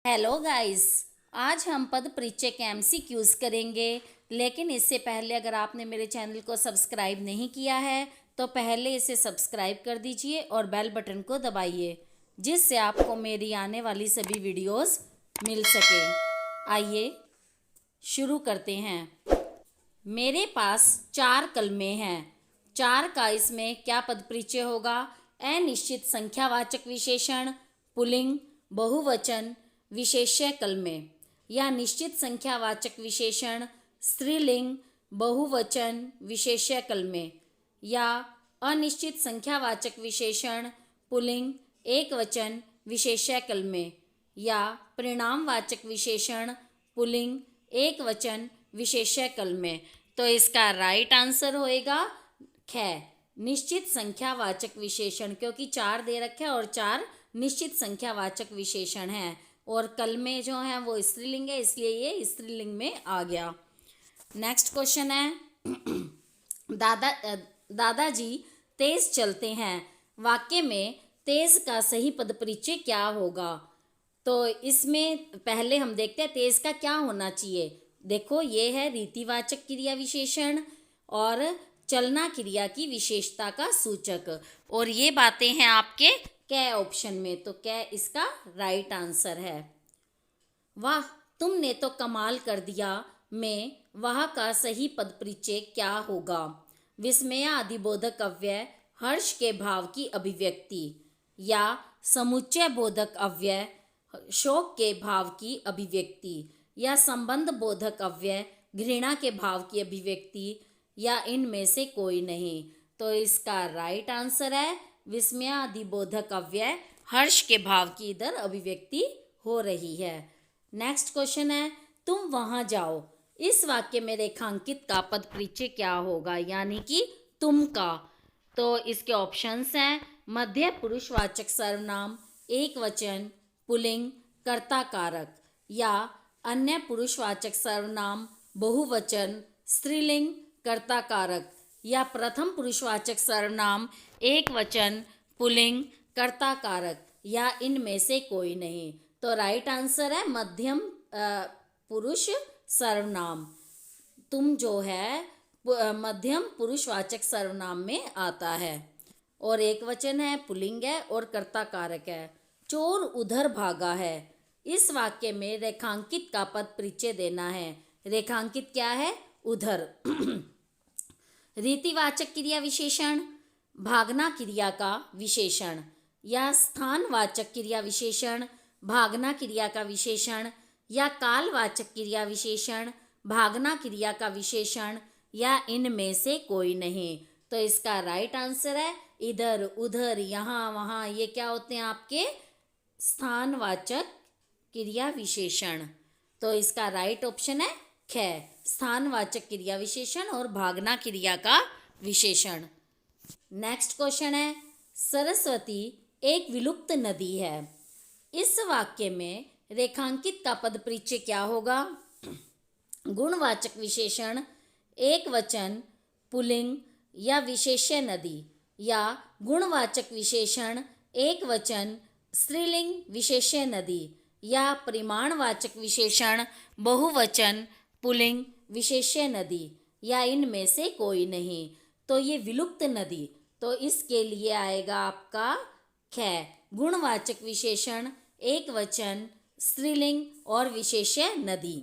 Hello guys. आज हम पद परिचय के एमसीक्यूज करेंगे। लेकिन इससे पहले अगर आपने मेरे चैनल को सब्सक्राइब नहीं किया है तो पहले इसे सब्सक्राइब कर दीजिए और बेल बटन को दबाइए, जिससे आपको मेरी आने वाली सभी वीडियोस मिल सके। आइए शुरू करते हैं। मेरे पास 4 कलमें हैं। 4 का इसमें क्या पद परिचय होगा? अनिश्चित संख्यावाचक विशेषण, पुल्लिंग, बहुवचन, विशेष्य कलमे। या निश्चित संख्यावाचक विशेषण, स्त्रीलिंग, बहुवचन, विशेष्य कलमे। या अनिश्चित संख्यावाचक विशेषण, पुल्लिंग, एकवचन, विशेष्य कलमे। या परिणामवाचक विशेषण, पुल्लिंग, एकवचन, विशेष्य कलमे। तो इसका राइट आंसर होएगा ख, निश्चित संख्यावाचक विशेषण, क्योंकि 4 दे रखे हैं और 4 निश्चित संख्यावाचक विशेषण हैं और कलमे जो हैं वो स्त्रीलिंग है, इसलिए ये स्त्रीलिंग में आ गया। नेक्स्ट क्वेश्चन है दादाजी तेज चलते हैं। वाक्य में तेज का सही पद परिचय क्या होगा? तो इसमें पहले हम देखते हैं तेज का क्या होना चाहिए। देखो, ये है रीतिवाचक क्रिया विशेषण और चलना क्रिया की विशेषता का सूचक, और ये बातें हैं आपके कै ऑप्शन में। तो कै इसका राइट आंसर है। वाह तुमने तो कमाल कर दिया में वाह का सही पद परिचय क्या होगा? विस्मयादिबोधक अव्यय, हर्ष के भाव की अभिव्यक्ति। या समुच्चय बोधक अव्यय, शोक के भाव की अभिव्यक्ति। या संबंध बोधक अव्यय, घृणा के भाव की अभिव्यक्ति। या इनमें से कोई नहीं। तो इसका राइट आंसर है विस्मयादिबोधक अव्यय, हर्ष के भाव की इधर अभिव्यक्ति हो रही है। नेक्स्ट क्वेश्चन है तुम वहां जाओ। इस वाक्य में रेखांकित का पद परिचय क्या होगा, यानी कि तुम का? तो इसके ऑप्शंस हैं मध्य पुरुषवाचक सर्वनाम, एकवचन, पुल्लिंग, कर्ता कारक। या अन्य पुरुषवाचक सर्वनाम, बहुवचन, स्त्रीलिंग, कर्ता कारक। या प्रथम पुरुषवाचक सर्वनाम, एकवचन, पुल्लिंग, कर्ता कारक। या इनमें से कोई नहीं। तो राइट आंसर है मध्यम पुरुष सर्वनाम। तुम जो है मध्यम पुरुषवाचक सर्वनाम में आता है और एकवचन है, पुल्लिंग है और कर्ता कारक है। चोर उधर भागा है। इस वाक्य में रेखांकित का पद परिचय देना है। रेखांकित क्या है? उधर। रीतिवाचक क्रिया विशेषण, भागना क्रिया का विशेषण। या स्थानवाचक क्रिया विशेषण, भागना क्रिया का विशेषण। या कालवाचक क्रिया विशेषण, भागना क्रिया का विशेषण। या इनमें से कोई नहीं। तो इसका राइट आंसर है इधर, उधर, यहाँ, वहाँ। ये क्या होते हैं आपके? स्थानवाचक क्रिया विशेषण। तो इसका राइट ऑप्शन है ख, स्थानवाचक क्रिया विशेषण और भागना क्रिया का विशेषण। नेक्स्ट क्वेश्चन है सरस्वती एक विलुप्त नदी है। इस वाक्य में रेखांकित का पद परिचय क्या होगा? गुणवाचक विशेषण, एकवचन, पुल्लिंग या विशेष्य नदी। या गुणवाचक विशेषण, एकवचन, स्त्रीलिंग, विशेष्य नदी। या परिमाणवाचक विशेषण, बहुवचन, पुल्लिंग, विशेष्य नदी। या इनमें से कोई नहीं। तो ये विलुप्त नदी, तो इसके लिए आएगा आपका ख, गुणवाचक विशेषण, एकवचन, स्त्रीलिंग और विशेष्य नदी।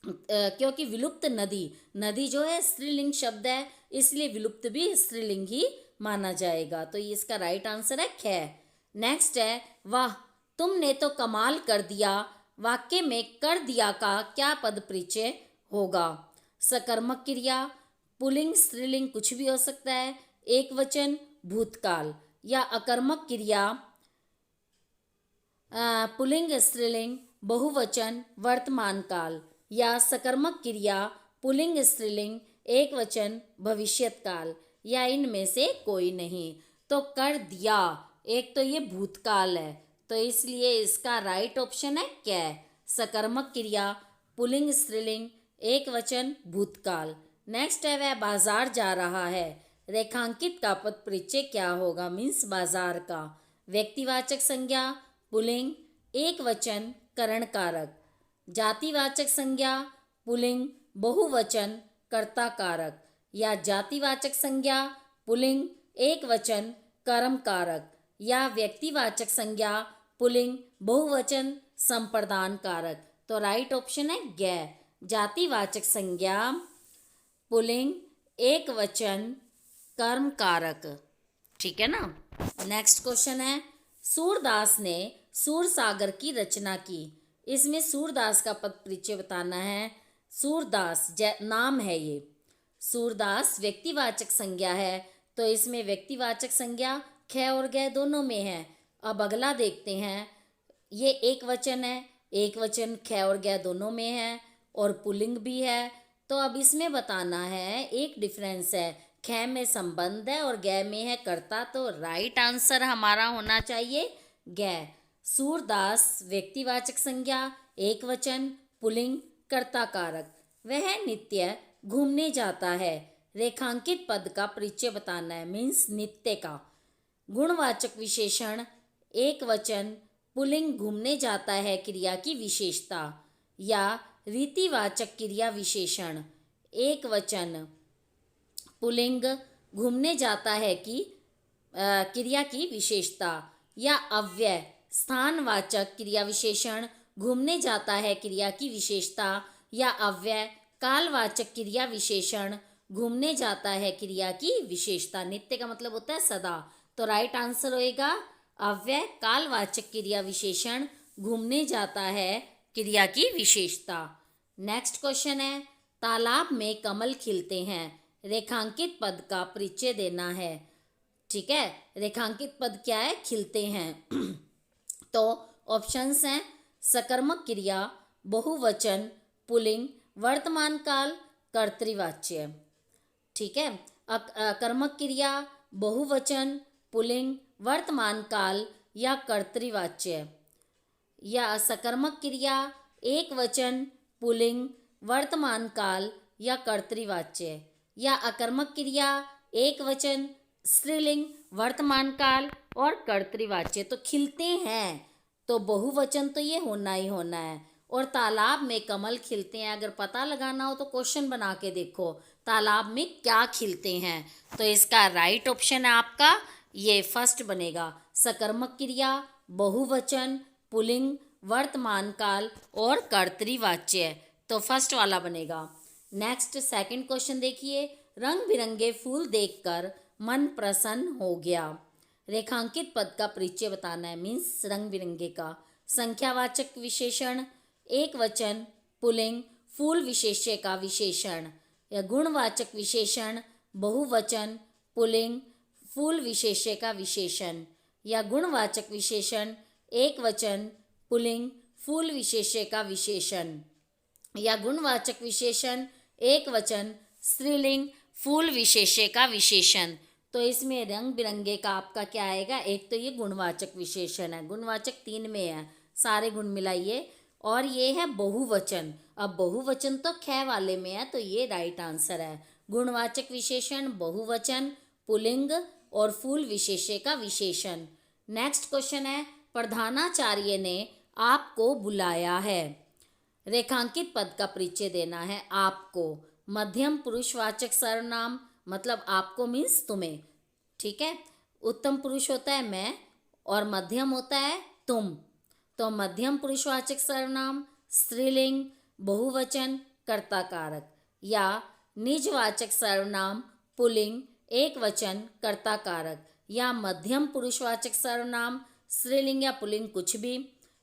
क्योंकि विलुप्त नदी, नदी जो है स्त्रीलिंग शब्द है, इसलिए विलुप्त भी स्त्रीलिंग ही माना जाएगा। तो ये इसका राइट आंसर है ख। नेक्स्ट है वाह तुमने तो कमाल कर दिया। वाक्य में कर दिया का क्या पद परिचय होगा? सकर्मक क्रिया, पुल्लिंग, स्त्रीलिंग कुछ भी हो सकता है, एकवचन, भूतकाल। या अकर्मक क्रिया, पुल्लिंग, स्त्रीलिंग, बहुवचन, वर्तमान काल। या सकर्मक क्रिया, पुल्लिंग, स्त्रीलिंग, एकवचन, भविष्यत काल। या इनमें से कोई नहीं। तो कर दिया, एक तो ये भूतकाल है, तो इसलिए इसका राइट ऑप्शन है क्या? सकर्मक क्रिया, पुल्लिंग, स्त्रीलिंग, एकवचन, भूतकाल। नेक्स्ट है वह बाजार जा रहा है। रेखांकित का पद परिचय क्या होगा? मीन्स बाजार का। व्यक्तिवाचक संज्ञा, पुल्लिंग, एकवचन, करण कारक। जातिवाचक संज्ञा पुल्लिंग बहुवचन कर्ता कारक या जातिवाचक संज्ञा पुल्लिंग एकवचन कर्म कारक या व्यक्तिवाचक संज्ञा पुल्लिंग बहुवचन संप्रदान कारक। तो राइट ऑप्शन है ग। जातिवाचक संज्ञा पुल्लिंग एकवचन कर्म कारक। ठीक है ना। नेक्स्ट क्वेश्चन है, सूरदास ने सूरसागर की रचना की। इसमें सूरदास का पद परिचय बताना है। सूरदास नाम है ये। सूरदास व्यक्तिवाचक संज्ञा है, तो इसमें व्यक्तिवाचक संज्ञा ख और ग दोनों में है। अब अगला देखते हैं, ये एक वचन है, एक वचन ख और ग दोनों में है और पुल्लिंग भी है। तो अब इसमें बताना है, एक डिफरेंस है, ख में संबंध है और ग में है कर्ता। तो राइट आंसर हमारा होना चाहिए ग। सूरदास व्यक्तिवाचक संज्ञा एक वचन पुल्लिंग कर्ता कारक। वह नित्य घूमने जाता है। रेखांकित पद का परिचय बताना है, मीन्स नित्य का। गुणवाचक विशेषण एक वचन पुल्लिंग घूमने जाता है क्रिया की विशेषता या रीतिवाचक क्रिया विशेषण एक वचन पुल्लिंग घूमने जाता है कि क्रिया की विशेषता या अव्यय स्थानवाचक क्रिया विशेषण घूमने जाता है क्रिया की विशेषता या अव्यय कालवाचक क्रिया विशेषण घूमने जाता है क्रिया की विशेषता। नित्य का मतलब होता है सदा। तो राइट आंसर होएगा अव्यय कालवाचक क्रिया विशेषण घूमने जाता है क्रिया की विशेषता। नेक्स्ट क्वेश्चन है, तालाब में कमल खिलते हैं। रेखांकित पद का परिचय देना है। ठीक है, रेखांकित पद क्या है? खिलते हैं। तो ऑप्शंस हैं, सकर्मक क्रिया बहुवचन पुल्लिंग वर्तमान काल कर्तृवाच्य। ठीक है, कर्मक क्रिया बहुवचन पुल्लिंग वर्तमान काल या कर्तृवाच्य या सकर्मक क्रिया एक वचन पुल्लिंग वर्तमान काल या कर्तृवाच्य या अकर्मक क्रिया एक वचन स्त्रीलिंग वर्तमान काल और कर्तृवाच्य। तो खिलते हैं तो बहुवचन तो ये होना ही होना है। और तालाब में कमल खिलते हैं, अगर पता लगाना हो तो क्वेश्चन बना के देखो तालाब में क्या खिलते हैं। तो इसका राइट ऑप्शन है आपका ये फर्स्ट बनेगा, सकर्मक क्रिया बहुवचन पुल्लिंग वर्तमान काल और कर्तृवाच्य। तो फर्स्ट वाला बनेगा। नेक्स्ट सेकंड क्वेश्चन देखिए, रंग बिरंगे फूल देखकर मन प्रसन्न हो गया। रेखांकित पद का परिचय बताना है, मीन्स रंग बिरंगे का। संख्यावाचक विशेषण एक वचन पुल्लिंग फूल विशेष्य का विशेषण या गुणवाचक विशेषण बहुवचन पुल्लिंग फूल विशेष्य का विशेषण या गुणवाचक विशेषण एक वचन पुल्लिंग फूल विशेष्य का विशेषण या गुणवाचक विशेषण एक वचन स्त्रीलिंग फूल विशेष्य का विशेषण। तो इसमें रंग बिरंगे का आपका क्या आएगा? एक तो ये गुणवाचक विशेषण है, गुणवाचक 3 में है, सारे गुण मिलाइए। और ये है बहुवचन। अब बहुवचन तो ख वाले में है, तो ये राइट आंसर है। गुणवाचक विशेषण बहुवचन पुल्लिंग और फूल विशेष्य का विशेषण। नेक्स्ट क्वेश्चन है, प्रधानाचार्य ने आपको बुलाया है। रेखांकित पद का परिचय देना है आपको। मध्यम पुरुषवाचक सर्वनाम मतलब आपको मीन्स तुम्हें। ठीक है, उत्तम पुरुष होता है मैं और मध्यम होता है तुम। तो मध्यम पुरुषवाचक सर्वनाम स्त्रीलिंग बहुवचन कर्ता कारक या निजवाचक सर्वनाम पुल्लिंग एक वचन कर्ता कारक या मध्यम पुरुषवाचक सर्वनाम स्त्रीलिंग या पुल्लिंग कुछ भी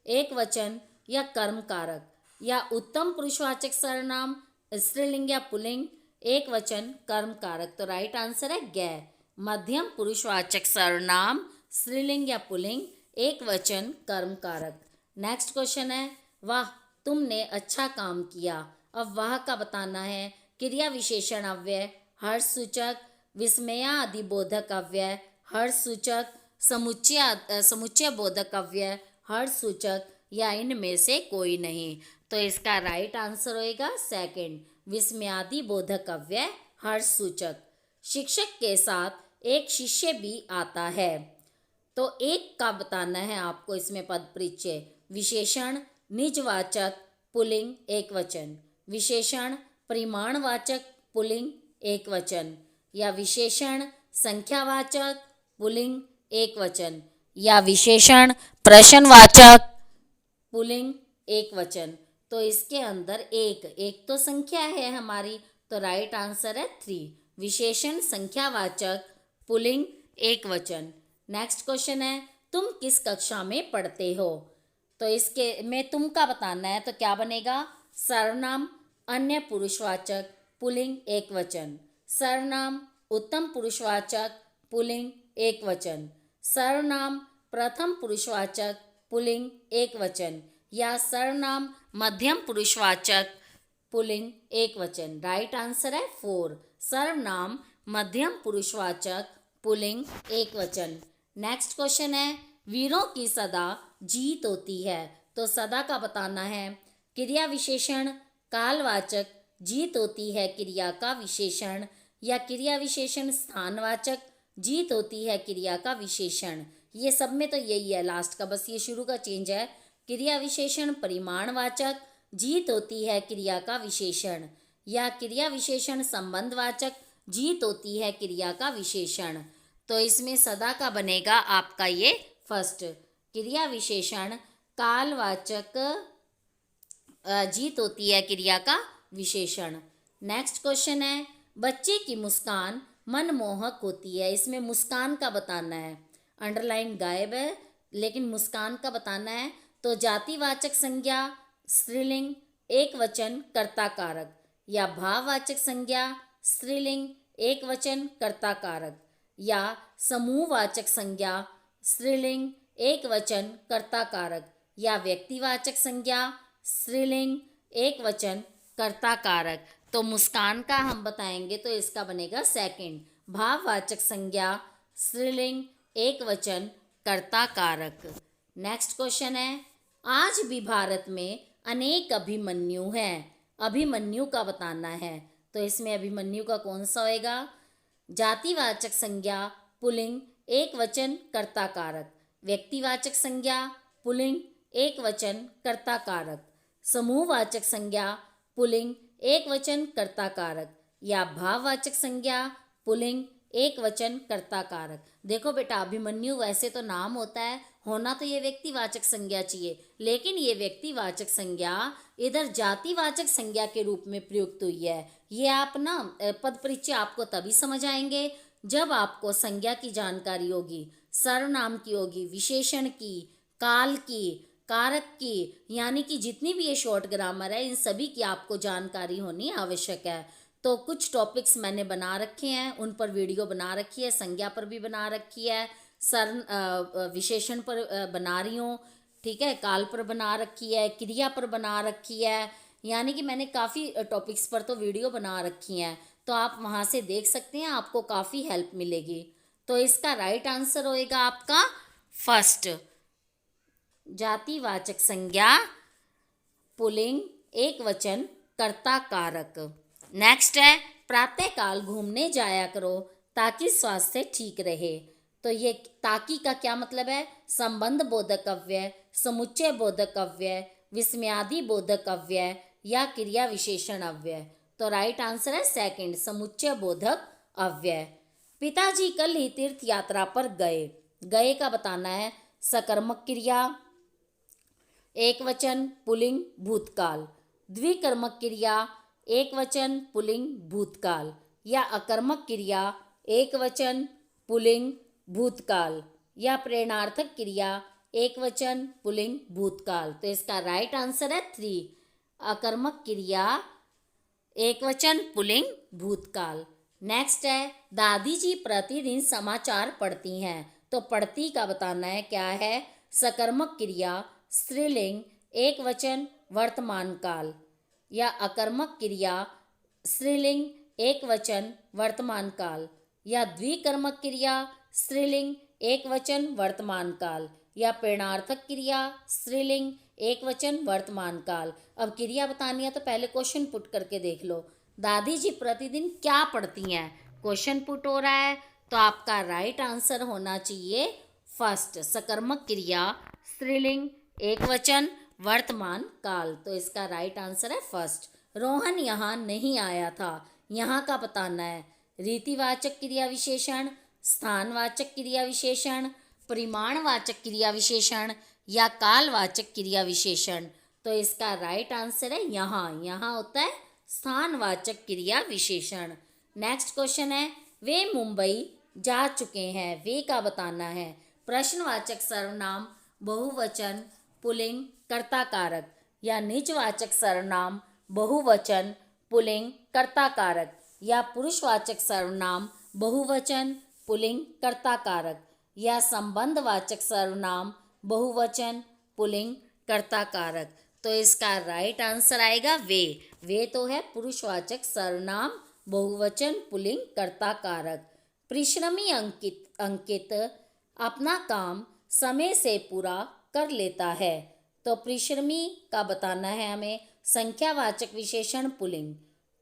एक वचन या कर्म कारक या उत्तम पुरुषवाचक सर्वनाम स्त्रीलिंग या पुल्लिंग एक वचन कर्म कारक। तो राइट आंसर है ग। मध्यम पुरुषवाचक सर्वनाम स्त्रीलिंग या पुल्लिंग एक वचन कर्म कारक। नेक्स्ट क्वेश्चन है, वाह तुमने अच्छा काम किया। अब वाह का बताना है। क्रिया विशेषण अव्यय हर्ष सूचक, विस्मयादि बोधक अव्यय हर्ष सूचक, समुच्चय बोधक अव्यय हर्ष सूचक या इनमें से कोई नहीं। तो इसका राइट आंसर होएगा सेकंड, विस्मयादि बोधक अव्यय हर्ष सूचक। शिक्षक के साथ एक शिष्य भी आता है। तो एक का बताना है आपको इसमें पद परिचय। विशेषण निजवाचक पुल्लिंग एकवचन, विशेषण परिमाणवाचक पुल्लिंग एकवचन, या विशेषण संख्यावाचक पुल्लिंग एकवचन, या विशेषण प्रश्नवाचक पुल्लिंग एकवचन। तो इसके अंदर एक तो संख्या है हमारी, तो राइट आंसर है 3, विशेषण संख्यावाचक पुल्लिंग एकवचन। नेक्स्ट क्वेश्चन है, तुम किस कक्षा में पढ़ते हो? तो इसके में तुम का बताना है, तो क्या बनेगा? सर्वनाम अन्य पुरुषवाचक पुल्लिंग एकवचन, सर्वनाम उत्तम पुरुषवाचक पुल्लिंग एकवचन, सर्वनाम प्रथम पुरुषवाचक पुल्लिंग एकवचन, या सर्वनाम मध्यम पुरुषवाचक पुल्लिंग एकवचन। राइट आंसर है 4, सर्वनाम मध्यम पुरुषवाचक पुल्लिंग एकवचन। नेक्स्ट क्वेश्चन है, वीरों की सदा जीत होती है। तो सदा का बताना है, क्रिया विशेषण कालवाचक जीत होती है क्रिया का विशेषण, या क्रिया विशेषण स्थानवाचक जीत होती है क्रिया का विशेषण। ये सब में तो यही है लास्ट का, बस ये शुरू का चेंज है। क्रिया विशेषण परिमाणवाचक जीत होती है क्रिया का विशेषण, या क्रिया विशेषण संबंधवाचक जीत होती है क्रिया का विशेषण। तो इसमें सदा का बनेगा आपका ये फर्स्ट, क्रिया विशेषण कालवाचक जीत होती है क्रिया का विशेषण। नेक्स्ट क्वेश्चन है, बच्चे की मुस्कान मनमोहक होती है। इसमें मुस्कान का बताना है, अंडरलाइन गायब है लेकिन मुस्कान का बताना है। तो जातिवाचक संज्ञा स्त्रीलिंग एकवचन कर्ता कारक, या भाववाचक संज्ञा स्त्रीलिंग एकवचन कर्ता कारक, या समूहवाचक संज्ञा स्त्रीलिंग एकवचन कर्ता कारक, या व्यक्तिवाचक संज्ञा स्त्रीलिंग एकवचन कर्ता कारक। तो मुस्कान का हम बताएंगे तो इसका बनेगा सेकंड, भाववाचक संज्ञा स्त्रीलिंग एकवचन कर्ता कारक। नेक्स्ट क्वेश्चन है, आज भी भारत में अनेक अभिमन्यु हैं। अभिमन्यु का बताना है, तो इसमें अभिमन्यु का कौन सा होएगा? जातिवाचक संज्ञा पुल्लिंग एकवचन कर्ता कारक, व्यक्तिवाचक संज्ञा पुल्लिंग एकवचन कर्ता कारक, समूहवाचक संज्ञा पुल्लिंग एकवचन कर्ता कारक, या भाववाचक संज्ञा पुल्लिंग एकवचन कर्ता कारक। देखो बेटा, अभिमन्यु वैसे तो नाम होता है, होना तो ये व्यक्तिवाचक संज्ञा चाहिए, लेकिन ये व्यक्तिवाचक संज्ञा इधर जातिवाचक संज्ञा के रूप में प्रयुक्त हुई है। ये आप ना पद परिचय आपको तभी समझ आएंगे जब आपको संज्ञा की जानकारी होगी, सर्वनाम की होगी, विशेषण की, काल की, कारक की, यानी कि जितनी भी ये शॉर्ट ग्रामर है इन सभी की आपको जानकारी होनी आवश्यक है। तो कुछ टॉपिक्स मैंने बना रखे हैं, उन पर वीडियो बना रखी है, संज्ञा पर भी बना रखी है, विशेषण पर बना रही हूँ, ठीक है, काल पर बना रखी है, क्रिया पर बना रखी है, यानी कि मैंने काफ़ी टॉपिक्स पर तो वीडियो बना रखी हैं, तो आप वहाँ से देख सकते हैं, आपको काफ़ी हेल्प मिलेगी। तो इसका राइट आंसर होएगा आपका फर्स्ट, जातिवाचक संज्ञा पुल्लिंग एकवचन कर्ता कारक। नेक्स्ट है, प्रातःकाल घूमने जाया करो ताकि स्वास्थ्य ठीक रहे। तो ये ताकि का क्या मतलब है? संबंध बोधक अव्यय, समुच्चय बोधक अव्यय, विस्मयादि बोधक अव्यय, या क्रिया विशेषण अव्यय। तो राइट आंसर है सेकंड, समुच्चय बोधक अव्यय। पिताजी कल ही तीर्थ यात्रा पर गए। गए का बताना है, सकर्मक क्रिया एकवचन पुल्लिंग भूतकाल, द्विकर्मक क्रिया एकवचन पुल्लिंग भूतकाल, या अकर्मक क्रिया एकवचन पुल्लिंग भूतकाल, या प्रेरणार्थक क्रिया एकवचन पुल्लिंग भूतकाल। तो इसका राइट आंसर है 3, अकर्मक क्रिया एकवचन पुल्लिंग भूतकाल। नेक्स्ट है, दादी जी प्रतिदिन समाचार पढ़ती हैं। तो पढ़ती का बताना है क्या है? सकर्मक क्रिया स्त्रीलिंग एकवचन वर्तमान काल, या अकर्मक क्रिया स्त्रीलिंग एकवचन वर्तमान काल, या द्विकर्मक क्रिया स्त्रीलिंग एकवचन वर्तमान काल, या प्रेरणार्थक क्रिया स्त्रीलिंग एकवचन वर्तमान काल। अब क्रिया बतानी है तो पहले क्वेश्चन पुट करके देख लो, दादी जी प्रतिदिन क्या पढ़ती हैं? क्वेश्चन पुट हो रहा है, तो आपका राइट आंसर होना चाहिए फर्स्ट, सकर्मक क्रिया स्त्रीलिंग एकवचन वर्तमान काल। तो इसका राइट आंसर है फर्स्ट। रोहन यहाँ नहीं आया था, यहाँ का बताना है। रीतिवाचक क्रिया विशेषण, स्थानवाचक क्रिया विशेषण, परिमाणवाचक क्रिया विशेषण या कालवाचक क्रिया विशेषण। तो इसका राइट आंसर है यहाँ, यहाँ होता है स्थानवाचक क्रिया विशेषण। नेक्स्ट क्वेश्चन है, वे मुंबई जा चुके हैं, वे का बताना है। प्रश्नवाचक सर्वनाम बहुवचन पुल्लिंग कर्ता कारक या निजवाचक सर्वनाम बहुवचन पुल्लिंग कर्ता कारक या पुरुषवाचक सर्वनाम बहुवचन पुल्लिंग कर्ता कारक या संबंधवाचक सर्वनाम बहुवचन पुल्लिंग कर्ता कारक। तो इसका राइट आंसर आएगा वे तो है पुरुषवाचक सर्वनाम बहुवचन पुल्लिंग कर्ता कारक। परिश्रमी अंकित अपना काम समय से पूरा कर लेता है। तो परिश्रमी का बताना है हमें। संख्यावाचक विशेषण पुल्लिंग,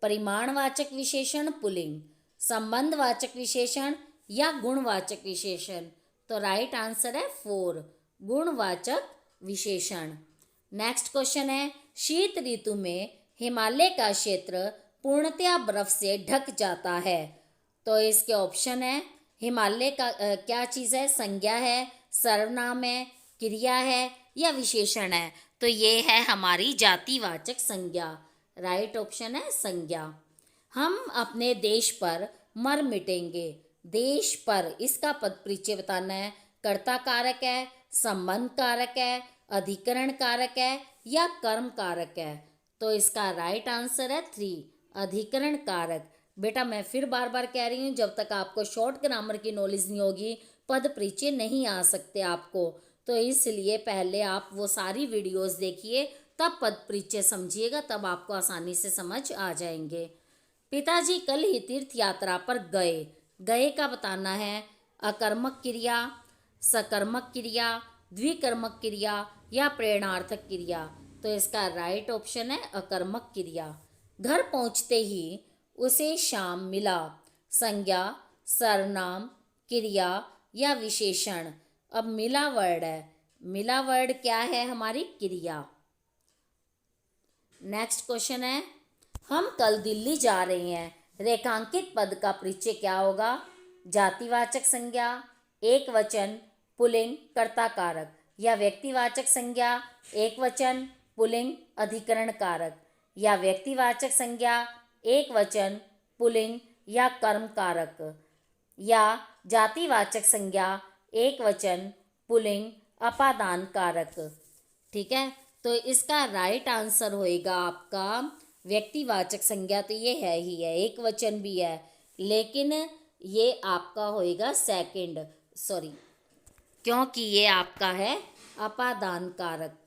परिमाणवाचक विशेषण पुल्लिंग, संबंधवाचक विशेषण या गुणवाचक विशेषण। तो राइट आंसर है 4, गुणवाचक विशेषण। नेक्स्ट क्वेश्चन है, शीत ऋतु में हिमालय का क्षेत्र पूर्णतया बर्फ से ढक जाता है। तो इसके ऑप्शन है, हिमालय का क्या चीज़ है, संज्ञा है, सर्वनाम है, क्रिया है या विशेषण है। तो ये है हमारी जातिवाचक संज्ञा। राइट ऑप्शन है संज्ञा। हम अपने देश पर मर मिटेंगे, देश पर इसका पद परिचय बताना है। कर्ता कारक है, संबंध कारक है, अधिकरण कारक है या कर्म कारक है। तो इसका राइट आंसर है 3, अधिकरण कारक। बेटा मैं फिर बार बार कह रही हूँ, जब तक आपको शॉर्ट ग्रामर की नॉलेज नहीं होगी पद परिचय नहीं आ सकते आपको। तो इसलिए पहले आप वो सारी वीडियोस देखिए, तब पद परिचय समझिएगा, तब आपको आसानी से समझ आ जाएंगे। पिताजी कल ही तीर्थ यात्रा पर गए का बताना है। अकर्मक क्रिया, सकर्मक क्रिया, द्विकर्मक क्रिया या प्रेरणार्थक क्रिया। तो इसका राइट ऑप्शन है अकर्मक क्रिया। घर पहुँचते ही उसे शाम मिला, संज्ञा, सर्वनाम, क्रिया या विशेषण। अब मिला वर्ड है, मिला वर्ड क्या है, हमारी क्रिया। नेक्स्ट क्वेश्चन है, हम कल दिल्ली जा रहे हैं, रेखांकित पद का परिचय क्या होगा। जातिवाचक संज्ञा, एक वचन पुल्लिंग कर्ता कारक या व्यक्तिवाचक संज्ञा, एक वचन पुल्लिंग अधिकरण कारक या व्यक्तिवाचक संज्ञा, एक वचन पुल्लिंग या कर्म कारक या जातिवाचक संज्ञा, एक वचन पुल्लिंग अपादान कारक। ठीक है, तो इसका राइट आंसर होएगा आपका व्यक्तिवाचक संज्ञा। तो ये है ही है, एक वचन भी है, लेकिन ये आपका होएगा सेकंड, सॉरी, क्योंकि ये आपका है अपादान कारक,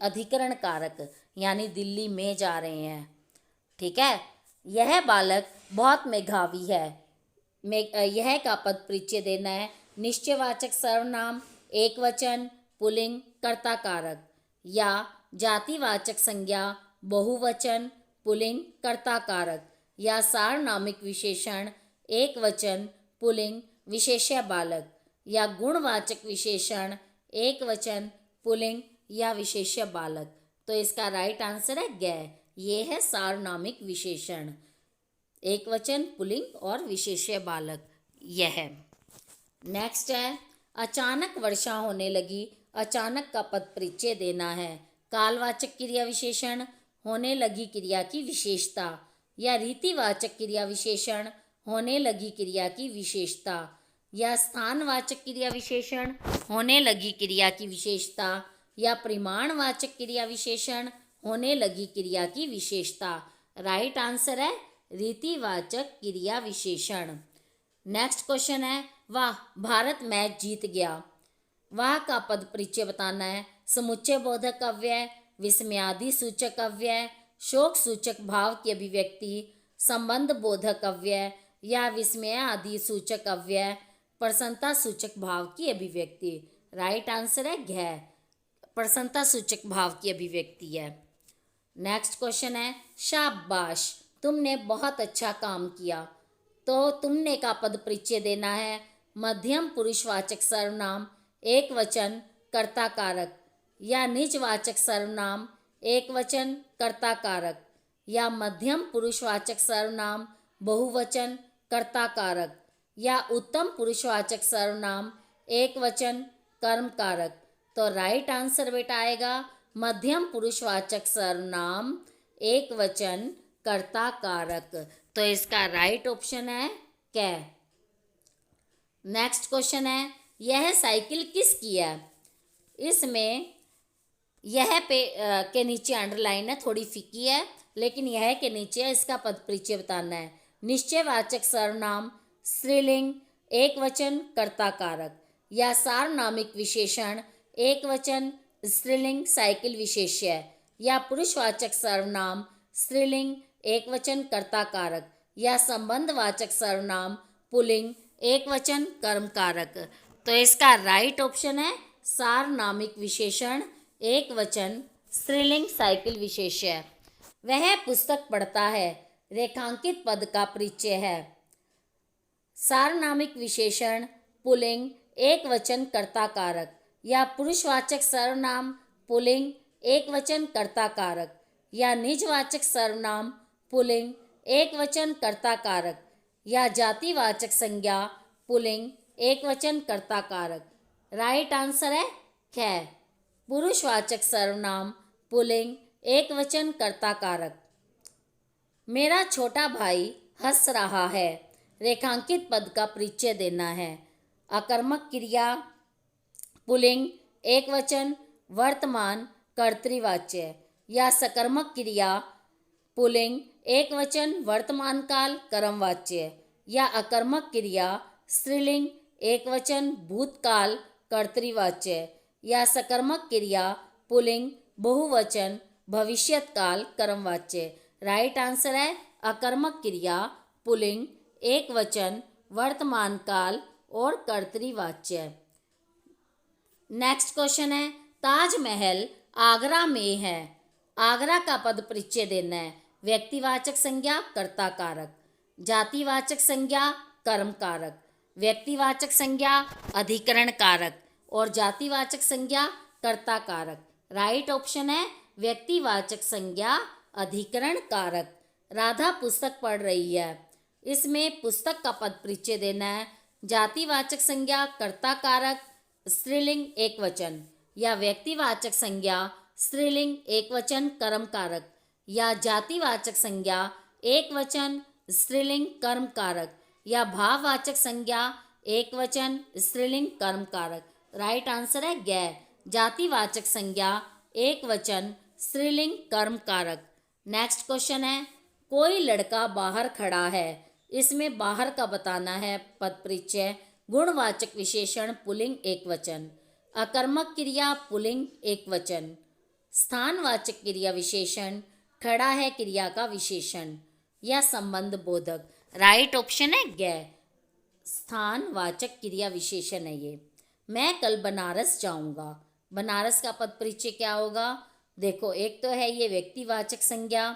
अधिकरण कारक, यानी दिल्ली में जा रहे हैं। ठीक है, यह बालक बहुत मेधावी है, यह का पद परिचय देना है। निश्चयवाचक सर्वनाम, एक वचन पुल्लिंग कर्ता कारक या जातिवाचक संज्ञा, बहुवचन पुल्लिंग कर्ता कारक या सार्वनामिक विशेषण, एक वचन पुल्लिंग विशेष्य बालक या गुणवाचक विशेषण, एक वचन पुल्लिंग या विशेष्य बालक। तो इसका राइट आंसर है गै, ये है सार्वनामिक विशेषण, एक वचन पुल्लिंग और विशेष्य बालक यह है। नेक्स्ट है, अचानक वर्षा होने लगी, अचानक का पद परिचय देना है। कालवाचक क्रिया विशेषण, होने लगी क्रिया की विशेषता या रीतिवाचक क्रिया विशेषण, होने लगी क्रिया की विशेषता या स्थानवाचक क्रिया विशेषण, होने लगी क्रिया की विशेषता या परिमाणवाचक क्रिया विशेषण, होने लगी क्रिया की विशेषता। राइट आंसर है रीतिवाचक क्रिया विशेषण। नेक्स्ट क्वेश्चन है, वाह भारत मैच जीत गया, वाह का पद परिचय बताना है। समुच्चय बोधक अव्यय, विस्मयादि सूचक अव्यय, शोक सूचक भाव की अभिव्यक्ति, संबंध बोधक अव्यय या विस्मय आदि सूचक अव्यय, प्रसन्नता सूचक भाव की अभिव्यक्ति। राइट आंसर है घ, प्रसन्नता सूचक भाव की अभिव्यक्ति है। नेक्स्ट क्वेश्चन है, शाबाश तुमने बहुत अच्छा काम किया। तो तुमने का पद परिचय देना है। मध्यम पुरुषवाचक सर्वनाम, एक वचन कर्ता कारक या निजवाचक सर्वनाम एक वचन कर्ता कारक या मध्यम पुरुषवाचक सर्वनाम बहुवचन कर्ता कारक या उत्तम पुरुषवाचक सर्वनाम एक वचन कर्म कारक। तो राइट आंसर बेटा आएगा मध्यम पुरुषवाचक सर्वनाम एक वचन कर्ता कारक। तो इसका राइट ऑप्शन है क्या। नेक्स्ट क्वेश्चन है, यह साइकिल किसकी है। इसमें यह के नीचे अंडरलाइन है, थोड़ी फीकी है, लेकिन यह के नीचे इसका पद परिचय बताना है। निश्चयवाचक सर्वनाम स्त्रीलिंग एक वचन कर्ता कारक या सार्वनामिक विशेषण एक वचन स्त्रीलिंग साइकिल विशेष्य या पुरुषवाचक सर्वनाम स्त्रीलिंग एक वचन कर्ता कारक या संबंधवाचक सर्वनाम पुल्लिंग एक वचन कर्म कारक। तो इसका राइट ऑप्शन है सार्वनामिक विशेषण एक वचन स्त्रीलिंग साइकिल विशेष्य। वह पुस्तक पढ़ता है रेखांकित पद का परिचय है। सार्वनामिक विशेषण पुल्लिंग एक वचन कर्ता कारक या पुरुषवाचक सर्वनाम पुल्लिंग एक वचन कर्ता कारक या निजवाचक सर्वनाम पुल्लिंग एक वचन कर्ता कारक या जातिवाचक संज्ञा पुल्लिंग एक वचन कर्ता कारक। राइट आंसर है ख पुरुषवाचक सर्वनाम पुल्लिंग एक वचन कर्ता कारक। मेरा छोटा भाई हंस रहा है रेखांकित पद का परिचय देना है। आकर्मक क्रिया पुल्लिंग एक वचन वर्तमान कर्तृवाच्य या सकर्मक क्रिया पुल्लिंग एक वचन वर्तमान काल कर्मवाच्य या अकर्मक क्रिया स्त्रीलिंग एक वचन भूतकाल कर्तृवाच्य या सकर्मक क्रिया पुल्लिंग बहुवचन भविष्यत्काल कर्मवाच्य। राइट आंसर है अकर्मक क्रिया पुल्लिंग एक वचन वर्तमान काल और कर्तृवाच्य। नेक्स्ट क्वेश्चन है, ताजमहल आगरा में है। आगरा का पद परिचय देना है। व्यक्तिवाचक संज्ञा कर्ता कारक, जातिवाचक संज्ञा कर्म कारक, व्यक्तिवाचक संज्ञा अधिकरण कारक और जातिवाचक संज्ञा कर्ता कारक। राइट ऑप्शन है व्यक्तिवाचक संज्ञा अधिकरण कारक। राधा पुस्तक पढ़ रही है, इसमें पुस्तक का पद परिचय देना है। जातिवाचक संज्ञा कर्ता कारक स्त्रीलिंग एक वचन या व्यक्तिवाचक संज्ञा स्त्रीलिंग एक वचन कर्म कारक या जातिवाचक संज्ञा एक वचन स्त्रीलिंग कर्म कारक या भाववाचक संज्ञा एक वचन स्त्रीलिंग कर्म कारक। राइट आंसर है ग जातिवाचक संज्ञा एक वचन स्त्रीलिंग कर्म कारक। नेक्स्ट क्वेश्चन है, कोई लड़का बाहर खड़ा है। इसमें बाहर का बताना है पद परिचय। गुणवाचक विशेषण पुल्लिंग एक वचन, अकर्मक क्रिया पुल्लिंग एक वचन, स्थानवाचक क्रिया विशेषण खड़ा है क्रिया का विशेषण या संबंध बोधक। राइट ऑप्शन है ग स्थानवाचक क्रिया विशेषण है ये। मैं कल बनारस जाऊंगा। बनारस का पद परिचय क्या होगा। देखो, एक तो है ये व्यक्तिवाचक संज्ञा,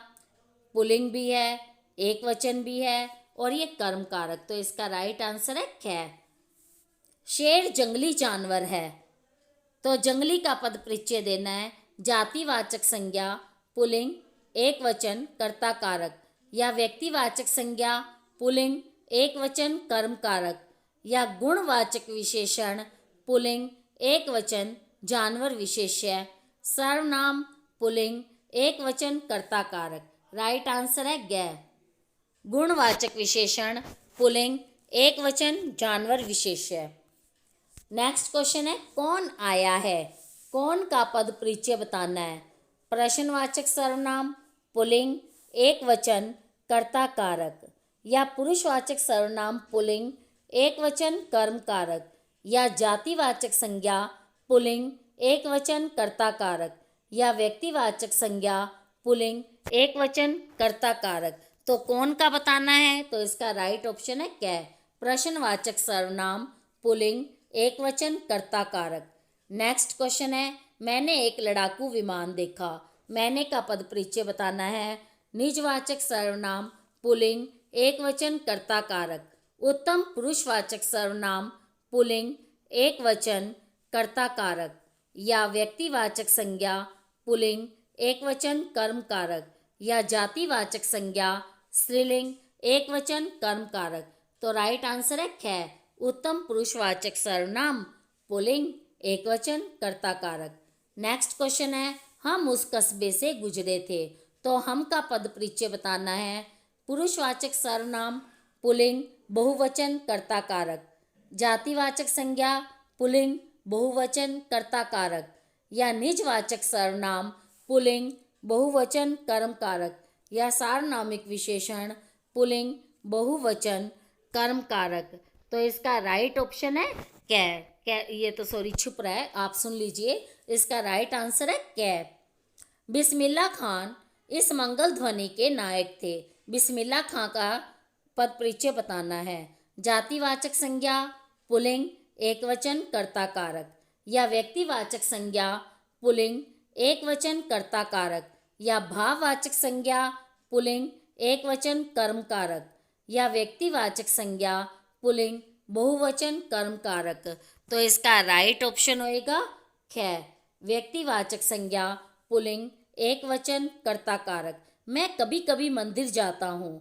पुल्लिंग भी है, एक वचन भी है और ये कर्म कारक। तो इसका राइट आंसर है ख। शेर जंगली जानवर है, तो जंगली का पद परिचय देना है। जातिवाचक संज्ञा पुल्लिंग एक वचन कर्ता कारक या व्यक्तिवाचक संज्ञा पुल्लिंग एक वचन कर्म कारक या गुणवाचक विशेषण पुल्लिंग एक वचन जानवर विशेष्य, सर्वनाम पुल्लिंग एक वचन कर्ता कारक। राइट आंसर है ग गुणवाचक विशेषण पुल्लिंग एक वचन जानवर विशेष्य। नेक्स्ट क्वेश्चन है, कौन आया है। कौन का पद परिचय बताना है। प्रश्नवाचक सर्वनाम पुल्लिंग एक वचन कर्ता कारक या पुरुषवाचक सर्वनाम पुल्लिंग एक वचन कर्म कारक या जातिवाचक संज्ञा पुल्लिंग एक वचन कर्ता कारक या व्यक्तिवाचक संज्ञा पुल्लिंग एक वचन कर्ता कारक। तो कौन का बताना है, तो इसका राइट ऑप्शन है क प्रश्नवाचक सर्वनाम पुल्लिंग एक वचन कर्ता कारक। नेक्स्ट क्वेश्चन है, मैंने एक लड़ाकू विमान देखा। मैंने का पद परिचय बताना है। निजवाचक सर्वनाम पुल्लिंग एक वचन कर्ता कारक, उत्तम पुरुषवाचक सर्वनाम पुल्लिंग एक वचन कर्ता कारक या व्यक्तिवाचक संज्ञा पुल्लिंग एकवचन कर्म कारक या जातिवाचक संज्ञा स्त्रीलिंग एकवचन कर्म कारक। तो राइट आंसर है ख, उत्तम पुरुषवाचक सर्वनाम पुल्लिंग एकवचन कर्ता कारक। नेक्स्ट क्वेश्चन है, हम उस कस्बे से गुजरे थे, तो हम का पद परिचय बताना है। पुरुषवाचक सर्वनाम पुल्लिंग बहुवचन कर्ता कारक, जातिवाचक संज्ञा पुल्लिंग बहुवचन कर्ता कारक या निजवाचक सर्वनाम पुल्लिंग बहुवचन कर्म कारक या सार्वनामिक विशेषण पुल्लिंग बहुवचन कर्म कारक। तो इसका राइट ऑप्शन है कै। ये तो सॉरी छुप रहा है, आप सुन लीजिए, इसका राइट आंसर है कै। बिस्मिल्लाह खान इस मंगल ध्वनि के नायक थे। बिस्मिल्लाह खां का पद परिचय बताना है। जातिवाचक संज्ञा पुल्लिंग एकवचन कर्ता कारक या व्यक्तिवाचक संज्ञा पुल्लिंग एकवचन कर्ता कारक या भाववाचक संज्ञा पुल्लिंग एकवचन कर्म कारक या व्यक्तिवाचक संज्ञा पुल्लिंग बहुवचन कर्म कारक। तो इसका राइट ऑप्शन होएगा ख, व्यक्तिवाचक संज्ञा पुल्लिंग एकवचन कर्ता कारक। मैं कभी कभी मंदिर जाता हूँ,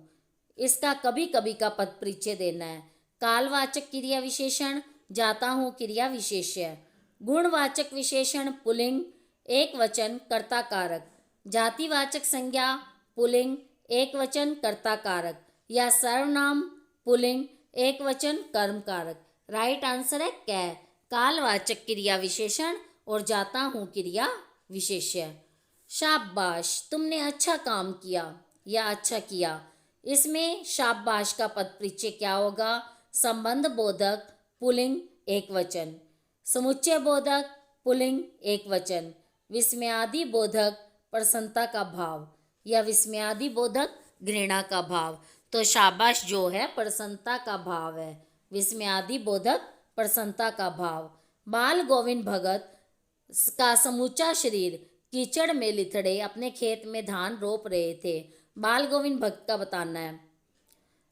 इसका कभी कभी का पद परिचय देना है। कालवाचक क्रिया विशेषण जाता हूँ क्रिया विशेष्य। गुणवाचक विशेषण पुल्लिंग एकवचन कर्ता कारक, जातिवाचक संज्ञा पुल्लिंग एकवचन कर्ता कारक या सर्वनाम पुल्लिंग एकवचन कर्म कारक। राइट आंसर है कै, कालवाचक क्रिया विशेषण और जाता हूँ क्रिया विशेष्य। शाबाश तुमने अच्छा काम किया या अच्छा किया, इसमें शाबाश का पद परिचय क्या होगा। संबंध बोधक पुल्लिंग एकवचन, समुच्चय बोधक पुल्लिंग एकवचन, विस्मयादि बोधक प्रसन्नता का भाव या विस्मयादि बोधक घृणा का भाव। तो शाबाश जो है प्रसन्नता का भाव है, विस्मयादि बोधक प्रसन्नता का भाव। बाल गोविंद भगत का समूचा शरीर कीचड़ में लिथड़े अपने खेत में धान रोप रहे थे। बाल गोविंद भगत का बताना है।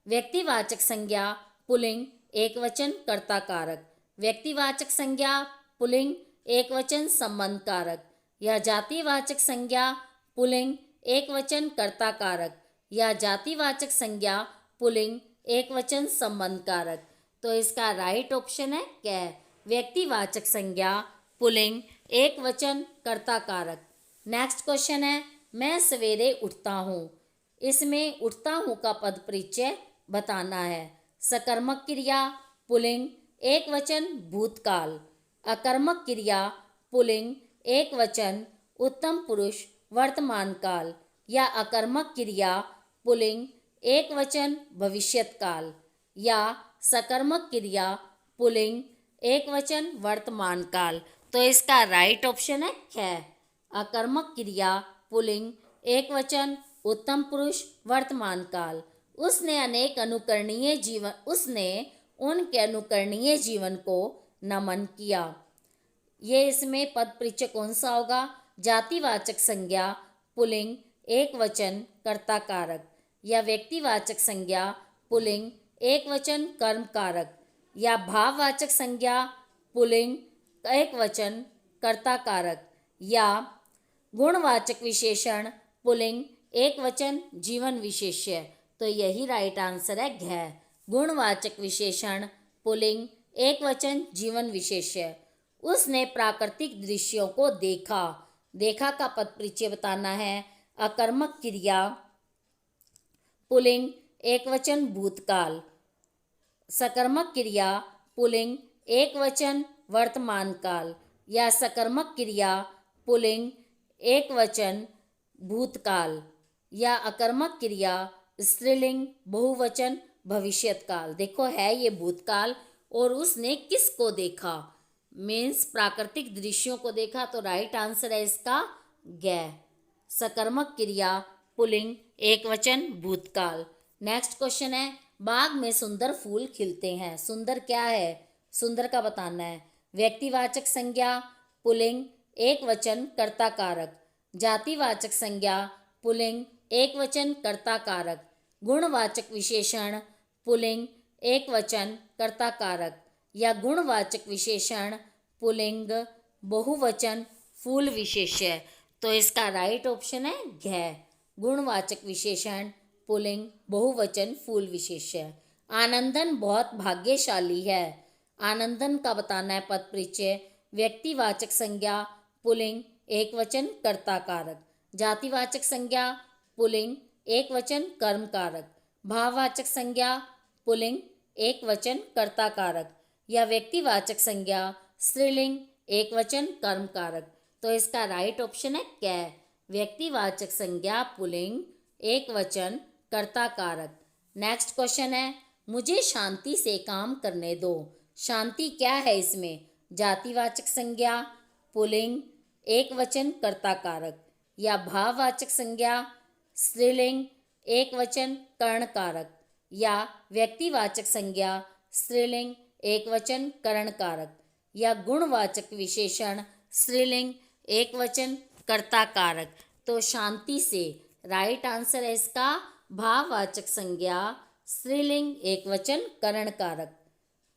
व्यक्तिवाचक संज्ञा पुल्लिंग एकवचन कर्ता कारक, व्यक्तिवाचक संज्ञा पुल्लिंग एकवचन संबंध कारक या जातिवाचक संज्ञा पुल्लिंग एकवचन कर्ता कारक या जातिवाचक संज्ञा पुल्लिंग एकवचन संबंध कारक। तो इसका राइट ऑप्शन है कै, व्यक्तिवाचक संज्ञा पुल्लिंग एकवचन कर्ता कारक। नेक्स्ट क्वेश्चन है, मैं सवेरे उठता हूँ, इसमें उठता हूँ का पद परिचय बताना है। सकर्मक क्रिया पुल्लिंग एकवचन भूतकाल, अकर्मक क्रिया पुल्लिंग एकवचन उत्तम पुरुष वर्तमान काल या अकर्मक क्रिया पुल्लिंग एकवचन भविष्यत काल या सकर्मक क्रिया पुल्लिंग एकवचन वर्तमान काल। तो इसका राइट ऑप्शन है ख, अकर्मक क्रिया पुल्लिंग एकवचन उत्तम पुरुष वर्तमान काल। उसने उनके अनुकरणीय जीवन को नमन किया। ये इसमें पद परिचय कौन सा होगा। जातिवाचक संज्ञा पुल्लिंग एकवचन कर्ता कारक या व्यक्तिवाचक संज्ञा पुल्लिंग एकवचन कर्म कारक या भाववाचक संज्ञा पुल्लिंग एकवचन कर्ता कारक या गुणवाचक विशेषण पुल्लिंग एकवचन जीवन विशेष्य। तो यही राइट आंसर है घ, गुणवाचक विशेषण पुल्लिंग एकवचन जीवन विशेष्य। उसने प्राकृतिक दृश्यों को देखा, देखा का पद परिचय बताना है। अकर्मक क्रिया पुल्लिंग एकवचन भूतकाल, सकर्मक क्रिया पुल्लिंग एकवचन वर्तमान काल या सकर्मक क्रिया पुल्लिंग एकवचन भूतकाल या अकर्मक क्रिया स्त्रीलिंग बहुवचन भविष्यत काल। देखो है ये भूतकाल और उसने किसको देखा, मीन्स प्राकृतिक दृश्यों को देखा। तो राइट आंसर है इसका ग, सकर्मक क्रिया पुल्लिंग एकवचन भूतकाल। नेक्स्ट क्वेश्चन है, बाग में सुंदर फूल खिलते हैं। सुंदर क्या है, सुंदर का बताना है। व्यक्तिवाचक संज्ञा पुल्लिंग एकवचन कर्ता कारक, जातिवाचक संज्ञा पुल्लिंग एकवचन कर्ता कारक, गुणवाचक विशेषण पुल्लिंग एकवचन कर्ता कारक या गुणवाचक विशेषण पुल्लिंग बहुवचन फूल विशेष्य। तो इसका राइट ऑप्शन है घ। गुणवाचक विशेषण पुल्लिंग बहुवचन फूल विशेष्य। आनंदन बहुत भाग्यशाली है। आनंदन का बताना है पद परिचय। व्यक्तिवाचक संज्ञा पुल्लिंग एकवचन कर्ता कारक। जातिवाचक संज्ञा पुल्लिंग एकवचन कर्म कारक। भाववाचक संज्ञा पुल्लिंग एकवचन कर्ता कारक। या व्यक्तिवाचक संज्ञा स्त्रीलिंग एकवचन कर्म कारक। तो इसका राइट ऑप्शन है कै। व्यक्तिवाचक संज्ञा पुल्लिंग एकवचन कर्ता कारक। नेक्स्ट क्वेश्चन है मुझे शांति से काम करने दो। शांति क्या है इसमें? जातिवाचक संज्ञा पुल्लिंग एकवचन कर्ता कारक। या भाववाचक संज्ञा स्त्रीलिंग एकवचन कर्ण कारक। या व्यक्तिवाचक संज्ञा स्त्रीलिंग एकवचन कर्ण कारक। या गुणवाचक विशेषण स्त्रीलिंग एकवचन कर्ता कारक। तो शांति से राइट आंसर है इसका भाववाचक संज्ञा स्त्रीलिंग एकवचन कर्ण कारक।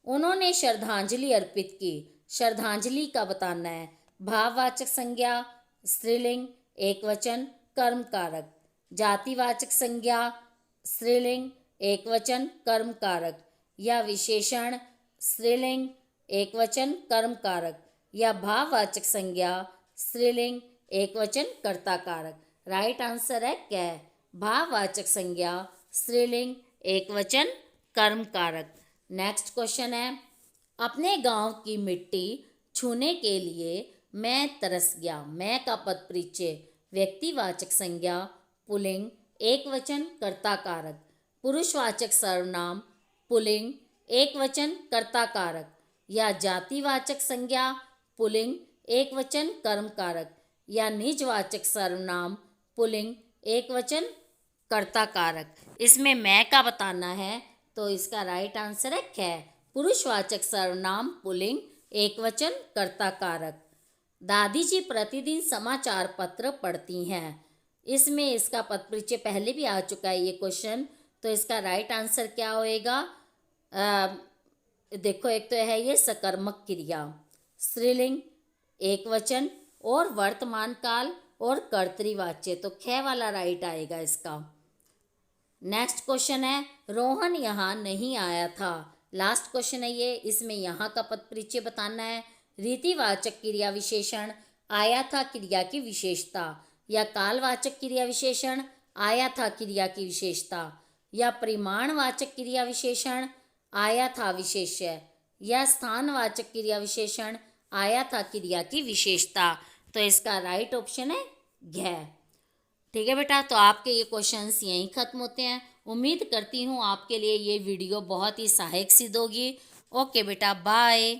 उन्होंने श्रद्धांजलि अर्पित की। श्रद्धांजलि का बताना है भाववाचक संज्ञा स्त्रीलिंग एकवचन कर्म कारक। जातिवाचक संज्ञा स्त्रीलिंग एकवचन कर्म कारक। या विशेषण स्त्रीलिंग एकवचन कर्म कारक। या भाववाचक संज्ञा स्त्रीलिंग एकवचन कर्ता कारक। राइट आंसर है कै। भाववाचक संज्ञा स्त्रीलिंग एकवचन कर्म कारक। नेक्स्ट क्वेश्चन है अपने गांव की मिट्टी छूने के लिए मैं तरस गया। मैं का पद परिचय व्यक्तिवाचक संज्ञा पुल्लिंग एकवचन कर्ता कारक। पुरुषवाचक सर्वनाम पुल्लिंग एकवचन कर्ता कारक। या जातिवाचक संज्ञा पुल्लिंग एकवचन कर्म कारक। या निजवाचक सर्वनाम पुल्लिंग एकवचन कर्ता कारक। इसमें मैं का बताना है तो इसका राइट आंसर है कै। पुरुषवाचक सर्वनाम पुल्लिंग एकवचन कर्ता कारक। दादी जी प्रतिदिन समाचार पत्र पढ़ती हैं। इसमें इसका पद परिचय पहले भी आ चुका है ये क्वेश्चन। तो इसका राइट आंसर क्या होएगा? देखो एक तो है ये सकर्मक क्रिया स्त्रीलिंग एकवचन और वर्तमान काल और कर्तृवाच्य। तो ख वाला राइट आएगा इसका। नेक्स्ट क्वेश्चन है रोहन यहाँ नहीं आया था। लास्ट क्वेश्चन है ये। इसमें यहाँ का पद परिचय बताना है। रीतिवाचक क्रिया विशेषण आया था क्रिया की विशेषता। या कालवाचक क्रिया विशेषण आया था क्रिया की विशेषता। या परिमाणवाचक क्रिया विशेषण आया था विशेष्य। या स्थानवाचक क्रिया विशेषण आया था क्रिया की विशेषता। तो इसका राइट ऑप्शन है घ। ठीक है बेटा, तो आपके ये क्वेश्चंस यहीं ख़त्म होते हैं। उम्मीद करती हूँ आपके लिए ये वीडियो बहुत ही सहायक सिद्ध होगी। ओके बेटा, बाय।